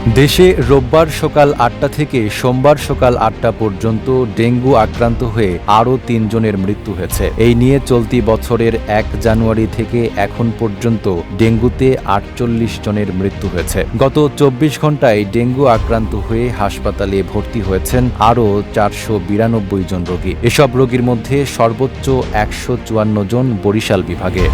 দেশে রোববার সকাল ৮টা থেকে সোমবার সকাল ৮টা পর্যন্ত ডেঙ্গু আক্রান্ত হয়ে আরও ৩ জনের মৃত্যু হয়েছে। এই নিয়ে চলতি বছরের ১ জানুয়ারি থেকে এখন পর্যন্ত ডেঙ্গুতে ৪৮ জনের মৃত্যু হয়েছে। গত ২৪ ঘণ্টায় ডেঙ্গু আক্রান্ত হয়ে হাসপাতালে ভর্তি হয়েছেন আরও ৪৯২ জন রোগী। এসব রোগীর মধ্যে সর্বোচ্চ ১৫৪ জন বরিশাল বিভাগে।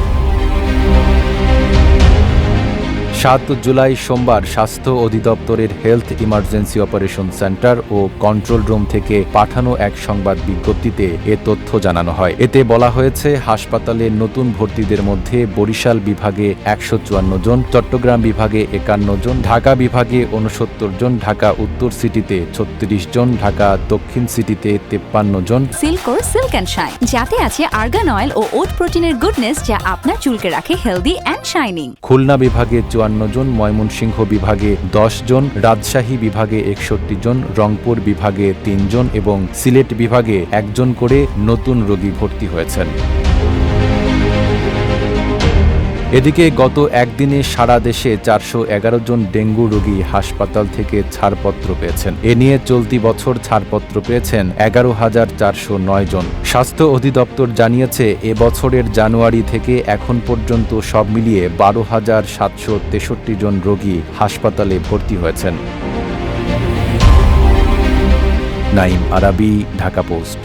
৭ জুলাই সোমবার স্বাস্থ্য অধিদপ্তরের হেলথ ইমার্জেন্সি অপারেশন সেন্টার ও কন্ট্রোল রুম থেকে পাঠানো এক সংবাদ বিজ্ঞপ্তিতে এ তথ্য জানানো হয়। এতে বলা হয়েছে, হাসপাতালে নতুন ভর্তিদের মধ্যে বরিশাল বিভাগে ১৫৪ জন, চট্টগ্রাম বিভাগে ৫১ জন, ঢাকা বিভাগে ৬৯ জন, ঢাকা উত্তর সিটিতে ৩৬ জন, ঢাকা দক্ষিণ সিটিতে ৫৩ জন। সিল্কোর সিল্ক অ্যান্ড শাইন, যাতে আছে আর্গান অয়েল ও ওট প্রোটিনের গুডনেস, যা আপনার চুলকে রাখে হেলদি অ্যান্ড শাইনিং। খুলনা বিভাগে ৫৪ জন, ময়মনসিংহ বিভাগে ১০ জন, রাজশাহী বিভাগে ৬১ জন, রংপুর বিভাগে ৩ জন এবং সিলেট বিভাগে ১ জন করে নতুন রোগী ভর্তি হয়েছেন। এদিকে গত একদিনে সারা দেশে ৪১১ জন ডেঙ্গু রোগী হাসপাতাল থেকে ছাড়পত্র পেয়েছেন। এ নিয়ে চলতি বছর ছাড়পত্র পেয়েছেন ১১,৪০৯ জন। স্বাস্থ্য অধিদপ্তর জানিয়েছে, এ বছরের জানুয়ারি থেকে এখন পর্যন্ত সব মিলিয়ে ১২,৭৬৩ জন রোগী হাসপাতালে ভর্তি হয়েছেন। নাঈম আরাবী, ঢাকা পোস্ট।